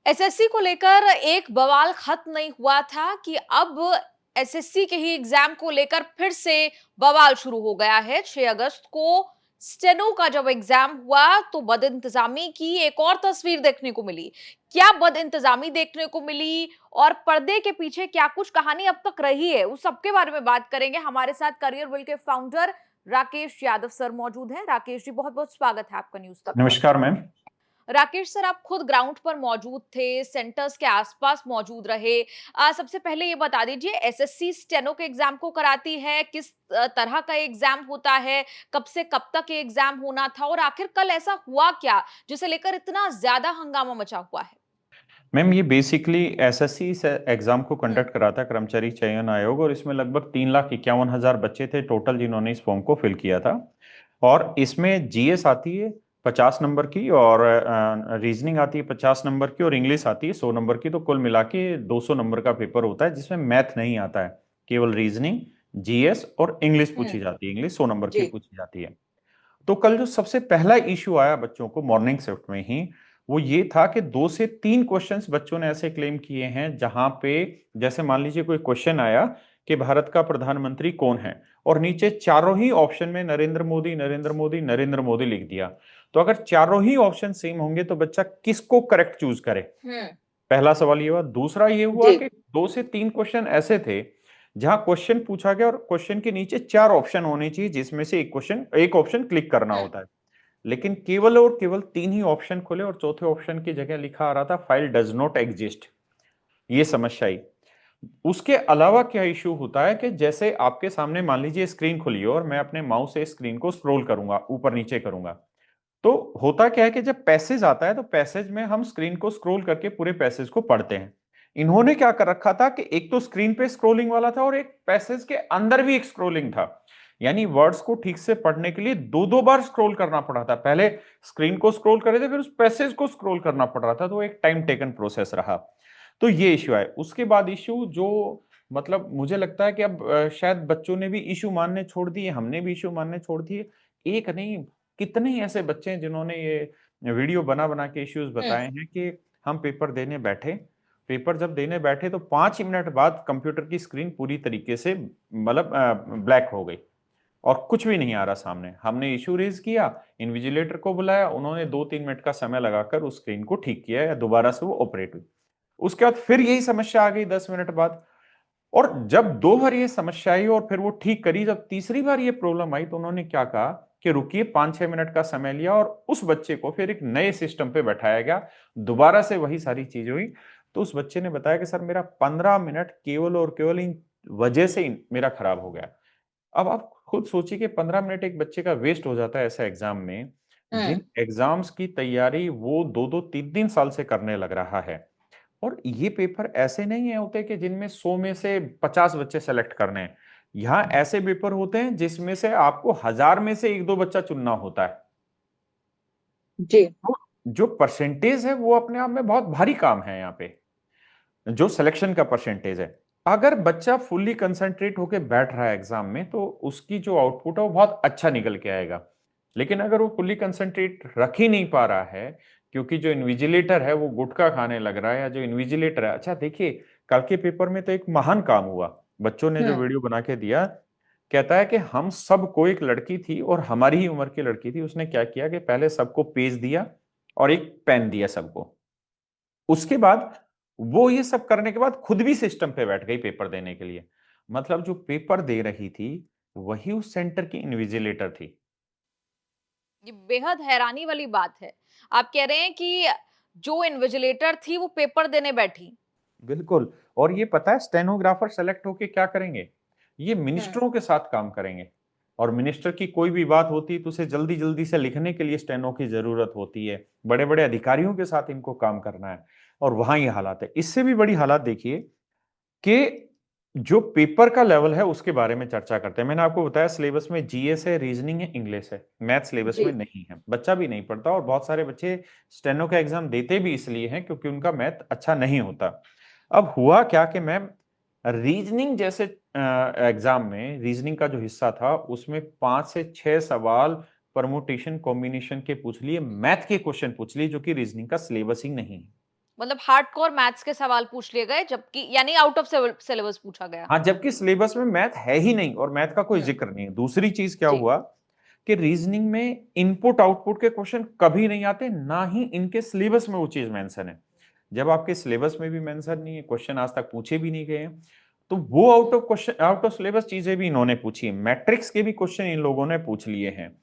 SSC को लेकर एक बवाल खत्म नहीं हुआ था कि अब एसएससी के ही एग्जाम को लेकर फिर से बवाल शुरू हो गया है। 6 अगस्त को स्टेनो का जब एग्जाम हुआ तो बदइंतजामी की एक और तस्वीर देखने को मिली। क्या बदइंतजामी देखने को मिली और पर्दे के पीछे क्या कुछ कहानी अब तक रही है, उस सबके बारे में बात करेंगे। हमारे साथ करियर विल के फाउंडर राकेश यादव सर मौजूद हैं। राकेश जी, बहुत बहुत स्वागत है आपका न्यूज तक पर। नमस्कार मैम। राकेश सर, आप खुद ग्राउंड पर मौजूद थे, सेंटर्स के आसपास मौजूद रहे। सबसे पहले ये बता दीजिए, एसएससी स्टेनो के एग्जाम को कराती है, किस तरह का एग्जाम होता है, कब से कब तक ये एग्जाम होना था और आखिर कल ऐसा हुआ क्या जिसे लेकर इतना ज्यादा हंगामा मचा हुआ है? मैम ये बेसिकली एसएससी से एग्जाम को हम्म। कंडक्ट कराता है कर्मचारी चयन आयोग, और इसमें लगभग 3,51,000 बच्चे थे टोटल जिन्होंने इस फॉर्म को फिल किया था। और इसमें जीएस आती है 50 नंबर की, और रीजनिंग आती है 50 नंबर की, और इंग्लिश आती है 100 नंबर की। तो कुल मिला के 200 नंबर का पेपर होता है जिसमें मैथ नहीं आता है, केवल रीजनिंग, जीएस और इंग्लिश पूछी हम्म। जाती है। इंग्लिश 100 नंबर की जी। पूछी जाती है। तो कल जो सबसे पहला इश्यू आया बच्चों को मॉर्निंग शिफ्ट में ही, वो ये था कि 2 से 3 क्वेश्चंस बच्चों ने ऐसे क्लेम किए हैं जहां पे, जैसे मान लीजिए कोई क्वेश्चन आया कि भारत का प्रधानमंत्री कौन है, और नीचे चारों ही ऑप्शन में नरेंद्र मोदी नरेंद्र मोदी नरेंद्र मोदी लिख दिया। तो अगर चारों ही ऑप्शन सेम होंगे तो बच्चा किसको करेक्ट चूज करे? हम्म। पहला सवाल ये हुआ। दूसरा ये हुआ जी। कि 2 से 3 क्वेश्चन ऐसे थे जहां क्वेश्चन पूछा गया और क्वेश्चन के नीचे 4 ऑप्शन होने चाहिए जिसमें से एक ऑप्शन क्लिक करना हम्म। होता है। लेकिन केवल और केवल 3 ही ऑप्शन खुले और चौथे ऑप्शन की जगह लिखा आ रहा था फाइल डज नॉट एग्जिस्ट। ये समस्या आई। उसके अलावा क्या इश्यू होता है कि जैसे आपके सामने मान लीजिए स्क्रीन खुली हो और मैं अपने माउस से स्क्रीन को स्क्रॉल करूंगा, ऊपर नीचे करूंगा, तो होता क्या है कि जब पैसेज आता है तो पैसेज में हम स्क्रीन को स्क्रॉल करके पूरे पैसेज को पढ़ते हैं। इन्होंने क्या कर रखा था कि एक तो स्क्रीन पे स्क्रॉलिंग वाला था और एक पैसेज के अंदर भी एक स्क्रॉलिंग था। यानी वर्ड्स को ठीक से पढ़ने के लिए दो दो बार स्क्रॉल करना पड़ा था। पहले स्क्रीन को स्क्रॉल करे थे, फिर उस पैसेज को स्क्रॉल करना पड़ रहा था, तो एक टाइम टेकन प्रोसेस रहा। तो ये इश्यू है। उसके बाद इश्यू जो, मतलब मुझे लगता है कि अब शायद बच्चों ने भी इश्यू मानने छोड़ दिए, हमने भी इश्यू मानने छोड़ दिए। एक नहीं, कितने ही ऐसे बच्चे हैं जिन्होंने ये वीडियो बना बना के इश्यूज हम्म। बताए हैं कि हम पेपर देने बैठे, पेपर जब देने बैठे तो 5 ही मिनट बाद कंप्यूटर की स्क्रीन पूरी तरीके से मतलब ब्लैक हो गई और कुछ भी नहीं आ रहा सामने। हमने इशू रेज किया, इन्विजिलेटर को बुलाया, उन्होंने 2-3 मिनट का समय लगाकर उस स्क्रीन को ठीक किया या दोबारा से वो ऑपरेट हुई। उसके बाद फिर यही समस्या आ गई 10 मिनट बाद। और जब 2 बार ये समस्या आई और फिर वो ठीक करी, जब तीसरी बार ये प्रॉब्लम आई तो उन्होंने क्या कहा कि रुकिए, 5-6 मिनट का समय लिया और उस बच्चे को फिर एक नए सिस्टम पे बैठाया गया। दोबारा से वही सारी चीज हुई। तो उस बच्चे ने बताया कि सर मेरा 15 मिनट केवल और केवल इन वजह से मेरा खराब हो गया। अब आप खुद सोचिए कि 15 मिनट एक बच्चे का वेस्ट हो जाता है ऐसा एग्जाम में, हम्म। जिन एग्जाम्स की तैयारी वो 2-2 3-3 साल से करने लग रहा है। और ये पेपर ऐसे नहीं है होते कि जिनमें 100 में से 50 बच्चे सेलेक्ट करने हैं। यहाँ ऐसे पेपर होते हैं जिसमें से आपको 1000 में से 1-2 बच्चा चुनना होता है। जी। तो जो परसेंटेज है वो अपने आप में बहुत भारी काम है यहाँ पे, जो सिलेक्शन का परसेंटेज है। अगर बच्चा फुल्ली कंसंट्रेट होकर बैठ रहा है एग्जाम में तो उसकी जो आउटपुट है वो बहुत अच्छा निकल के आएगा। लेकिन अगर वो फुल्ली कंसंट्रेट रख ही नहीं पा रहा है, क्योंकि जो इन्विजिलेटर है वो गुटखा खाने लग रहा है, या जो इन्विजिलेटर है, अच्छा देखिए, कल के पेपर में तो एक महान काम हुआ। बच्चों ने जो हम्म। वीडियो बना के दिया, कहता है कि हम सबको, एक लड़की थी और हमारी ही उम्र की लड़की थी, उसने क्या किया कि पहले सबको पेज दिया और एक पेन दिया सबको। उसके बाद वो ये सब करने के बाद खुद भी सिस्टम पे बैठ गई पेपर देने के लिए। मतलब जो पेपर दे रही थी वही उस सेंटर की इन्विजिलेटर थी। ये बेहद हैरानी वाली बात है। आप कह रहे हैं कि जो इन्विजिलेटर थी वो पेपर देने बैठी। बिल्कुल। और ये पता है स्टेनोग्राफर सेलेक्ट होके क्या करेंगे? ये हम्म। मिनिस्टरों के साथ काम करेंगे। और मिनिस्टर की कोई भी बात होती है तो उसे जल्दी जल्दी से लिखने के लिए स्टेनो की जरूरत होती है। बड़े बड़े अधिकारियों के साथ इनको काम करना है। और वहां ये हालात है। इससे भी बड़ी हालात देखिए कि जो पेपर का लेवल है उसके बारे में चर्चा करते हैं। मैंने आपको बताया सिलेबस में जीएस है, रीजनिंग है, इंग्लिश है, मैथ सिलेबस जी। में नहीं है, बच्चा भी नहीं पढ़ता। और बहुत सारे बच्चे स्टेनो का एग्जाम देते भी इसलिए हैं क्योंकि उनका मैथ अच्छा नहीं होता। अब हुआ क्या कि मैम, रीजनिंग जैसे एग्जाम में रीजनिंग का जो हिस्सा था उसमें 5 से 6 सवाल परमुटेशन कॉम्बिनेशन के पूछ लिए, मैथ के क्वेश्चन पूछ लिए, जो कि रीजनिंग का सिलेबस ही नहीं है। मतलब हार्डकोर मैथ्स के सवाल पूछ लिए गए, जबकि यानी आउट ऑफ सिलेबस पूछा गया। हाँ, जबकि सिलेबस में मैथ है ही नहीं और मैथ का कोई हम्म। जिक्र नहीं है। दूसरी चीज क्या जी। हुआ कि रीजनिंग में इनपुट आउटपुट के क्वेश्चन कभी नहीं आते, ना ही इनके सिलेबस में वो चीज मेंशन है। जब आपके सिलेबस में भी मेंशन नहीं है, क्वेश्चन आज तक पूछे भी नहीं गए हैं, तो वो out of question, out of syllabus चीजें भी इन्होंने पूछी है। मैट्रिक्स के भी क्वेश्चन इन लोगों ने पूछ लिए हैं।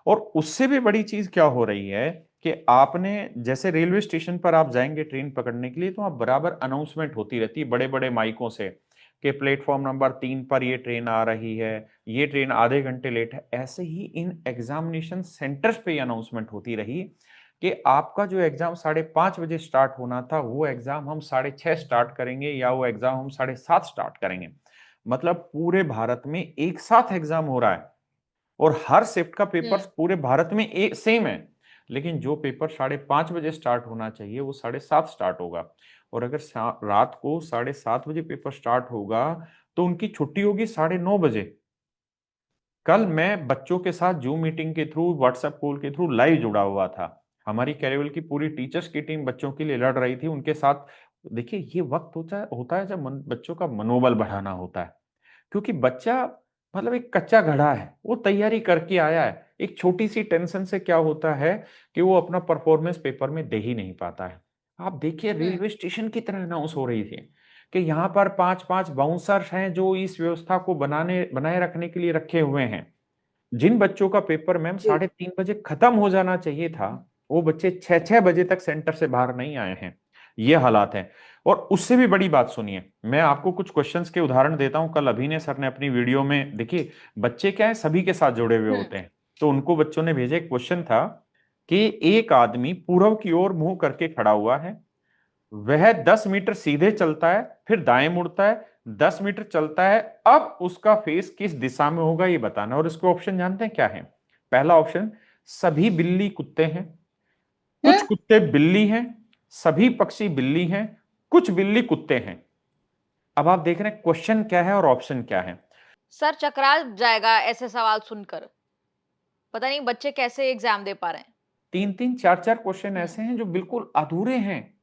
और उससे भी बड़ी चीज क्या हो रही है कि आपने जैसे रेलवे स्टेशन पर आप जाएंगे ट्रेन पकड़ने के लिए, तो आप बराबर अनाउंसमेंट होती रहती है बड़े बड़े माइकों से कि प्लेटफॉर्म नंबर 3 पर ये ट्रेन आ रही है, ये ट्रेन आधे घंटे लेट है। ऐसे ही इन एग्जामिनेशन सेंटर्स पे अनाउंसमेंट होती रही कि आपका जो एग्जाम 5:30 बजे स्टार्ट होना था, वो एग्जाम हम 6:30 स्टार्ट करेंगे, या वो एग्जाम हम 7:30 स्टार्ट करेंगे। मतलब पूरे भारत में एक साथ एग्जाम हो रहा है और हर शिफ्ट का पेपर हम्म। पूरे भारत में एक सेम है, लेकिन जो पेपर 5:30 बजे स्टार्ट होना चाहिए वो 7:30 स्टार्ट होगा। और अगर रात को 7:30 बजे पेपर स्टार्ट होगा तो उनकी छुट्टी होगी 9:30 बजे। कल मैं बच्चों के साथ जूम मीटिंग के थ्रू, व्हाट्सएप कॉल के थ्रू लाइव जुड़ा हुआ था। हमारी कैरियर की पूरी टीचर्स की टीम बच्चों के लिए लड़ रही थी, उनके साथ। देखिए, ये वक्त होता है जब बच्चों का मनोबल बढ़ाना होता है, क्योंकि बच्चा मतलब एक कच्चा घड़ा है, वो तैयारी करके आया है। एक छोटी सी टेंशन से क्या होता है कि वो अपना परफॉर्मेंस पेपर में दे ही नहीं पाता है। आप देखिए, हम्म। रेलवे स्टेशन की तरह अनाउंस हो रही थी कि यहाँ पर 5-5 बाउंसर्स हैं जो इस व्यवस्था को बनाए रखने के लिए रखे हुए हैं। जिन बच्चों का पेपर मैम जी। 3:30 बजे खत्म हो जाना चाहिए था, वो बच्चे 6-6 बजे तक सेंटर से बाहर नहीं आए हैं। ये हालात है। और उससे भी बड़ी बात सुनिए, मैं आपको कुछ क्वेश्चंस के उदाहरण देता हूं। कल अभिनय सर ने अपनी वीडियो में, देखिए बच्चे क्या है, सभी के साथ जुड़े हुए हम्म। होते हैं, तो उनको बच्चों ने भेजे, एक क्वेश्चन था कि एक आदमी पूर्व की ओर मुंह करके खड़ा हुआ है, वह 10 मीटर सीधे चलता है, फिर दाएं मुड़ता है, 10 मीटर चलता है, अब उसका फेस किस दिशा में होगा ये बताना। और इसके ऑप्शन जानते हैं क्या है? पहला ऑप्शन, सभी बिल्ली कुत्ते हैं, कुछ हम्म। कुत्ते बिल्ली हैं, सभी पक्षी बिल्ली हैं, कुछ बिल्ली कुत्ते हैं। अब आप देख रहे हैं क्वेश्चन क्या है और ऑप्शन क्या है। सर चकरा जाएगा ऐसे सवाल सुनकर। पता नहीं बच्चे कैसे एग्जाम दे पा रहे हैं। 3-3 4-4 क्वेश्चन हम्म। ऐसे हैं जो बिल्कुल अधूरे हैं।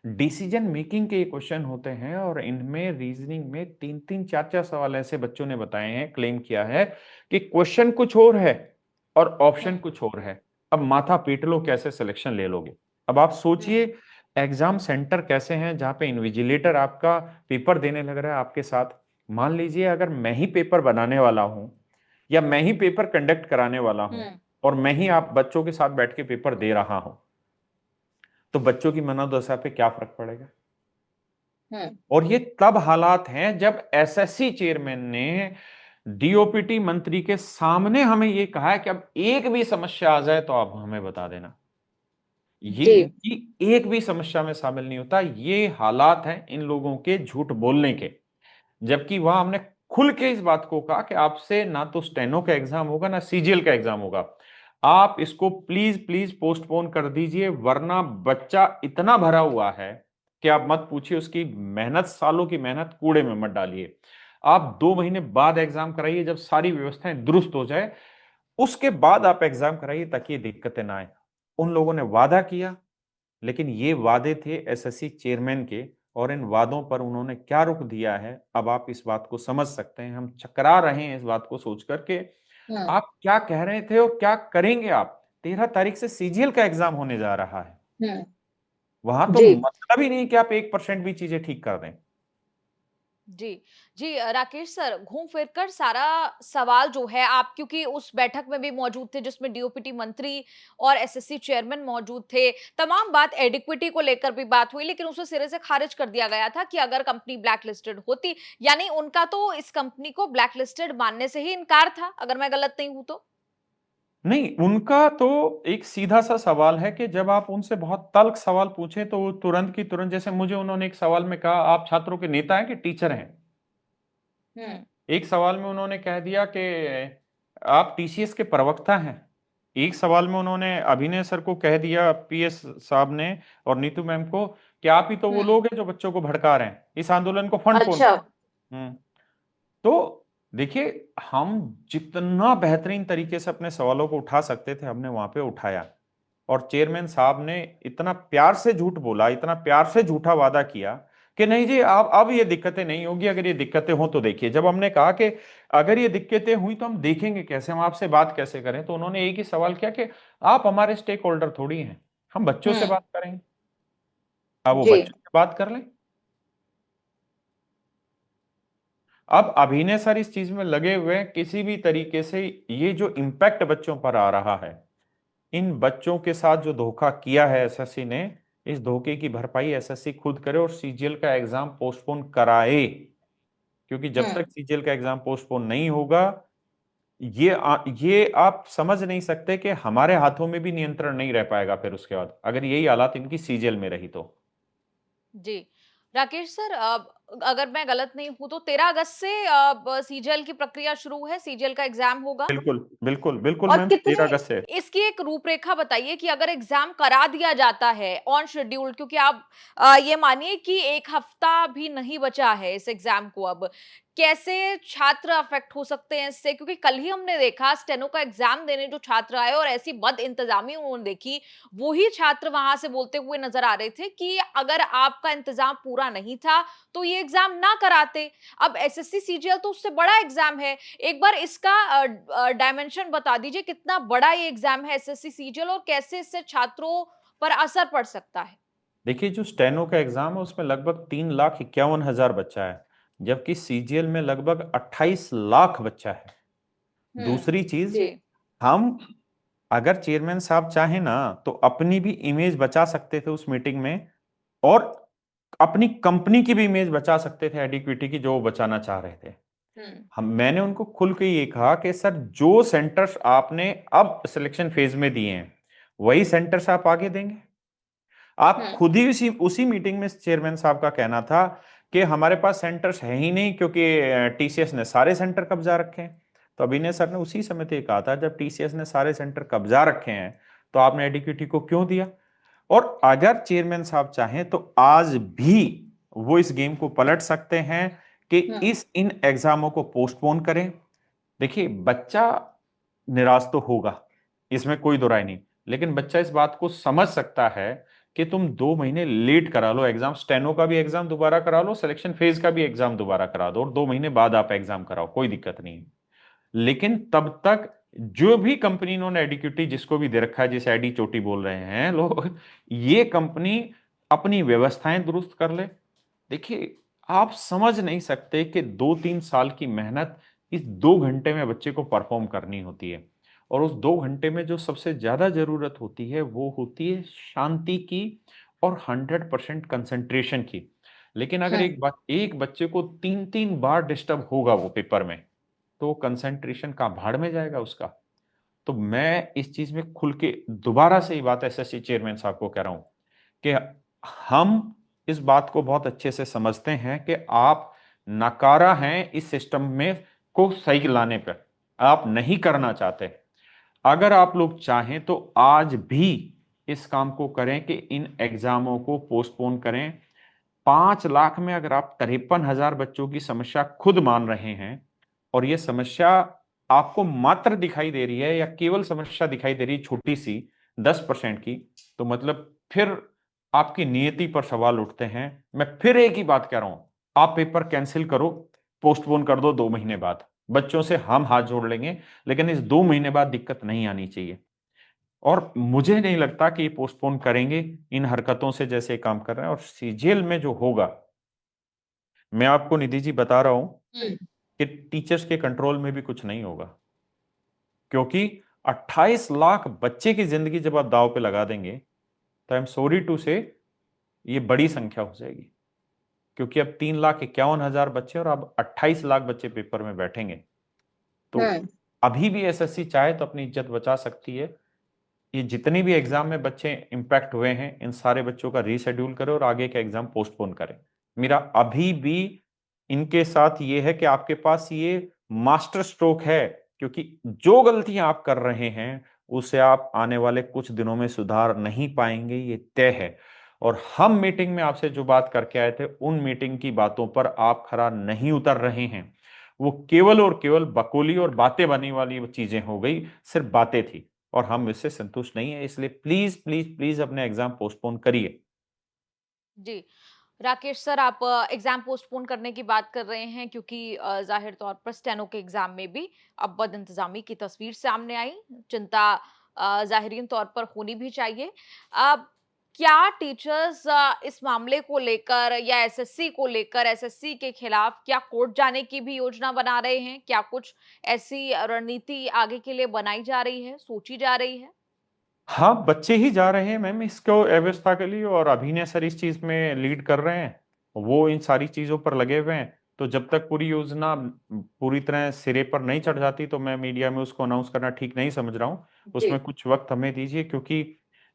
डिसीजन मेकिंग के ये क्वेश्चन होते हैं और इनमें रीजनिंग में 3-3 4-4 सवाल ऐसे बच्चों ने बताए हैं, क्लेम किया है कि क्वेश्चन कुछ और है और ऑप्शन हम्म। कुछ और है। अब माथा पीट लो, कैसे सिलेक्शन ले लोगे? अब आप हम्म। सोचिए, एग्जाम सेंटर कैसे हैं जहां पे इन्विजिलेटर आपका पेपर देने लग रहा है आपके साथ। मान लीजिए अगर मैं ही पेपर बनाने वाला हूं या मैं ही पेपर कंडक्ट कराने वाला हूं हम्म। और मैं ही आप बच्चों के साथ बैठ के पेपर दे रहा हूं, तो बच्चों की मनोदशा पे क्या फर्क पड़ेगा? हम्म। और ये तब हालात हैं जब एसएससी चेयरमैन ने डीओपीटी मंत्री के सामने हमें ये कहा है कि अब एक भी समस्या आ जाए तो आप हमें बता देना। ये जी। इनकी एक भी समस्या में शामिल नहीं होता। ये हालात हैं इन लोगों के झूठ बोलने के। जबकि वहां हमने खुल के इस बात को कहा कि आपसे ना तो स्टेनो का एग्जाम होगा ना सीजीएल का एग्जाम होगा। आप इसको प्लीज प्लीज पोस्टपोन कर दीजिए, वरना बच्चा इतना भरा हुआ है कि आप मत पूछिए। उसकी मेहनत, सालों की मेहनत कूड़े में मत डालिए। आप 2 महीने बाद एग्जाम कराइए, जब सारी व्यवस्थाएं दुरुस्त हो जाए, उसके बाद आप एग्जाम कराइए ताकि ये दिक्कतें ना आए। उन लोगों ने वादा किया, लेकिन ये वादे थे एसएससी चेयरमैन के, और इन वादों पर उन्होंने क्या रुख दिया है, अब आप इस बात को समझ सकते हैं। हम चकरा रहे हैं इस बात को सोच करके, हम्म। आप क्या कह रहे थे और क्या करेंगे आप। 13 तारीख से सीजीएल का एग्जाम होने जा रहा है। हम्म। वहां तो जी। मतलब ही नहीं कि आप 1% भी चीजें ठीक कर दें। जी। जी, राकेश सर, घूम फिर कर सारा सवाल जो है, आप क्योंकि उस बैठक में भी मौजूद थे जिसमें डीओपीटी मंत्री और एसएससी चेयरमैन मौजूद थे। तमाम बात एडिक्विटी को लेकर भी बात हुई, लेकिन उसे सिरे से खारिज कर दिया गया था कि अगर कंपनी ब्लैक लिस्टेड होती, यानी उनका तो इस कंपनी को ब्लैक लिस्टेड मानने से ही इनकार था, अगर मैं गलत नहीं हूं तो। नहीं, उनका तो एक सीधा सा सवाल है कि जब आप उनसे बहुत तल्ख सवाल पूछे तो वो तुरंत की तुरंत, जैसे मुझे उन्होंने एक सवाल में कहा, आप छात्रों के नेता हैं कि टीचर हैं? हम्म। एक सवाल में उन्होंने कह दिया कि आप टीसीएस के प्रवक्ता हैं। एक सवाल में उन्होंने अभिनय सर को कह दिया, पीएस साहब ने, और नीतू मैम को, कि आप ही तो वो हम्म। लोग हैं जो बच्चों को भड़का रहे हैं, इस आंदोलन को फंड कौन। अच्छा। हम्म। तो देखिए, हम जितना बेहतरीन तरीके से अपने सवालों को उठा सकते थे हमने वहां पे उठाया। और चेयरमैन साहब ने इतना प्यार से झूठ बोला, इतना प्यार से झूठा वादा किया कि नहीं जी आप अब ये दिक्कतें नहीं होगी, अगर ये दिक्कतें हो तो देखिए। जब हमने कहा कि अगर ये दिक्कतें हुई तो हम देखेंगे कैसे, हम आपसे बात कैसे करें, तो उन्होंने एक ही सवाल किया कि आप हमारे स्टेक होल्डर थोड़ी हैं, हम बच्चों से हम्म। बात करेंगे। अब वो जी। बच्चों से बात कर लें। अब अभिनय सर इस चीज में लगे हुए हैं किसी भी तरीके से ये जो इम्पैक्ट बच्चों पर आ रहा है, इन बच्चों के साथ जो धोखा किया है एसएससी ने, इस धोखे की भरपाई एसएससी खुद करे और सीजीएल का एग्जाम पोस्टपोन कराए। क्योंकि जब हम्म। तक सीजीएल का एग्जाम पोस्टपोन नहीं होगा, ये आप समझ नहीं सकते कि हमारे हाथों में भी नियंत्रण नहीं रह पाएगा फिर उसके बाद, अगर यही हालात इनकी सीजीएल में रही तो। जी। राकेश सर, अगर मैं गलत नहीं हूं तो 13 अगस्त से सीजीएल की प्रक्रिया शुरू है, सीजीएल का एग्जाम होगा। बिल्कुल बिल्कुल बिल्कुल और मैम, कितने 13 अगस्त से। इसकी एक रूपरेखा बताइए कि अगर एग्जाम करा दिया जाता है ऑन शेड्यूल, क्योंकि आप ये मानिए कि 1 हफ्ता भी नहीं बचा है इस एग्जाम को, अब कैसे छात्र अफेक्ट हो सकते हैं इससे? क्योंकि कल ही हमने देखा स्टेनो का एग्जाम देने जो छात्र आए और ऐसी बद इंतजामी उन्होंने देखी, वो ही छात्र वहां से बोलते हुए नजर आ रहे थे कि अगर आपका इंतजाम पूरा नहीं था तो ये एग्जाम ना कराते। अब एसएससी सीजीएल तो उससे बड़ा एग्जाम है। एक बार इसका डायमेंशन बता दीजिए, कितना बड़ा ये एग्जाम है एसएससी सीजीएल और कैसे इससे छात्रों पर असर पड़ सकता है? देखिए जो स्टेनो का एग्जाम है उसमें लगभग 3,51,000 बच्चा है, जबकि सीजीएल में लगभग 28 लाख बच्चा है। दूसरी चीज, जी। हम अगर चेयरमैन साहब चाहे ना तो अपनी भी इमेज बचा सकते थे उस मीटिंग में, और अपनी कंपनी की भी इमेज बचा सकते थे एडिक्विटी की, जो वो बचाना चाह रहे थे। हम्म। मैंने उनको खुल के ये कहा कि सर जो सेंटर्स आपने अब सिलेक्शन फेज में दिए हैं वही सेंटर्स आप आगे देंगे। आप हम्म। खुद ही उसी उसी मीटिंग में चेयरमैन साहब का कहना था कि हमारे पास सेंटर्स है ही नहीं क्योंकि टीसीएस ने सारे सेंटर कब्जा रखे हैं। तो अभिनय सर ने उसी समय तो ये कहा था, जब टीसीएस ने सारे सेंटर कब्जा रखे हैं तो आपने एडिक्विटी को क्यों दिया। और अगर चेयरमैन साहब चाहें तो आज भी वो इस गेम को पलट सकते हैं कि इस इन एग्जामों को पोस्टपोन करें। देखिए बच्चा निराश तो होगा, इसमें कोई दो राय नहीं, लेकिन बच्चा इस बात को समझ सकता है कि तुम 2 महीने लेट करा लो एग्जाम, स्टेनो का भी एग्जाम दोबारा करा लो, सिलेक्शन फेज का भी एग्जाम दोबारा करा दो, और 2 महीने बाद आप एग्जाम कराओ, कोई दिक्कत नहीं है। लेकिन तब तक जो भी कंपनी इन्होंने एडिक्यूटी जिसको भी दे रखा है, जिसे एडी चोटी बोल रहे हैं लोग, ये कंपनी अपनी व्यवस्थाएं दुरुस्त कर ले। देखिए आप समझ नहीं सकते कि 2-3 साल की मेहनत इस 2 घंटे में बच्चे को परफॉर्म करनी होती है, और उस 2 घंटे में जो सबसे ज्यादा जरूरत होती है वो होती है शांति की और 100% कंसंट्रेशन की। लेकिन अगर एक बच्चे को 3-3 बार डिस्टर्ब होगा वो पेपर में, तो कंसंट्रेशन का भाड़ में जाएगा उसका। तो मैं इस चीज में खुल के दोबारा से ये बात एसएससी चेयरमैन साहब को कह रहा हूं कि हम इस बात को बहुत अच्छे से समझते हैं कि आप नकारा हैं इस सिस्टम में को सही लाने पर, आप नहीं करना चाहते। अगर आप लोग चाहें तो आज भी इस काम को करें कि इन एग्जामों को पोस्टपोन करें। 5 लाख में अगर आप 53,000 बच्चों की समस्या खुद मान रहे हैं, और ये समस्या आपको मात्र दिखाई दे रही है या केवल समस्या दिखाई दे रही है छोटी सी 10% की, तो मतलब फिर आपकी नियति पर सवाल उठते हैं। मैं फिर एक ही बात कह रहा हूं, आप पेपर कैंसिल करो, पोस्टपोन कर दो 2 महीने बाद, बच्चों से हम हाथ जोड़ लेंगे, लेकिन इस 2 महीने बाद दिक्कत नहीं आनी चाहिए। और मुझे नहीं लगता कि ये पोस्टपोन करेंगे इन हरकतों से जैसे काम कर रहे हैं। और सीजीएल में जो होगा, मैं आपको निधि जी बता रहा हूं कि टीचर्स के कंट्रोल में भी कुछ नहीं होगा, क्योंकि 28 लाख बच्चे की जिंदगी जब आप दांव पे लगा देंगे तो आई एम सॉरी टू से ये बड़ी संख्या हो जाएगी। क्योंकि अब 3,51,000 बच्चे और अब 28 लाख बच्चे पेपर में बैठेंगे, तो अभी भी एसएससी चाहे तो अपनी इज्जत बचा सकती है। ये जितने भी एग्जाम में बच्चे इंपैक्ट हुए हैं इन सारे बच्चों का रीशेड्यूल करें और आगे का एग्जाम पोस्टपोन करें। मेरा अभी भी इनके साथ ये है कि आपके पास ये मास्टर स्ट्रोक है, क्योंकि जो गलतियां आप कर रहे हैं उसे आप आने वाले कुछ दिनों में सुधार नहीं पाएंगे, ये तय है। और हम मीटिंग में आपसे जो बात करके आए थे उन मीटिंग की बातों पर आप खरा नहीं उतर रहे हैं। वो केवल और केवल बकौली और बातें बनी वाली चीजें हो गई, सिर्फ बातें थी। और हम इससे संतुष्ट नहीं है, इसलिए प्लीज प्लीज प्लीज अपने एग्जाम पोस्टपोन करिए। जी। राकेश सर, आप एग्ज़ाम पोस्टपोन करने की बात कर रहे हैं क्योंकि ज़ाहिर तौर पर स्टेनो के एग्ज़ाम में भी अब बदइंतज़ामी की तस्वीर सामने आई। चिंता ज़ाहिरीन तौर पर होनी भी चाहिए। अब क्या टीचर्स इस मामले को लेकर या एसएससी को लेकर एसएससी के खिलाफ क्या कोर्ट जाने की भी योजना बना रहे हैं? क्या कुछ ऐसी रणनीति आगे के लिए बनाई जा रही है, सोची जा रही है? हाँ, बच्चे ही जा रहे हैं मैम इसको व्यवस्था के लिए और अभिनय सर इस चीज़ में लीड कर रहे हैं। वो इन सारी चीज़ों पर लगे हुए हैं। तो जब तक पूरी योजना पूरी तरह सिरे पर नहीं चढ़ जाती तो मैं मीडिया में उसको अनाउंस करना ठीक नहीं समझ रहा हूँ। जी। उसमें कुछ वक़्त हमें दीजिए क्योंकि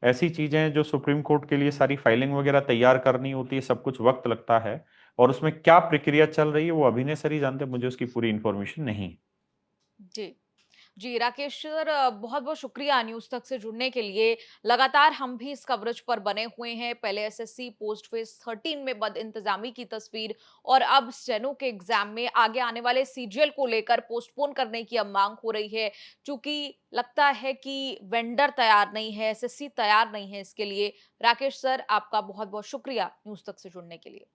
ऐसी चीज़ें हैं जो सुप्रीम कोर्ट के लिए सारी फाइलिंग वग़ैरह तैयार करनी होती है, सब कुछ वक़्त लगता है और उसमें क्या प्रक्रिया चल रही है वो अभिनय सर ही जानते हैं, मुझे उसकी पूरी इन्फॉर्मेशन नहीं है। जी। जी, राकेश सर, बहुत-बहुत शुक्रिया न्यूज़ तक से जुड़ने के लिए। लगातार हम भी इस कवरेज पर बने हुए हैं। पहले एसएससी पोस्ट फेज़ 13 में बदइंतज़ामी की तस्वीर और अब स्टेनो के एग्ज़ाम में आगे आने वाले सीजीएल को लेकर पोस्टपोन करने की अब माँग हो रही है। चूँकि लगता है कि वेंडर तैयार नहीं है, एसएससी तैयार नहीं है इसके लिए। राकेश सर, आपका बहुत-बहुत शुक्रिया न्यूज़ तक से जुड़ने के लिए।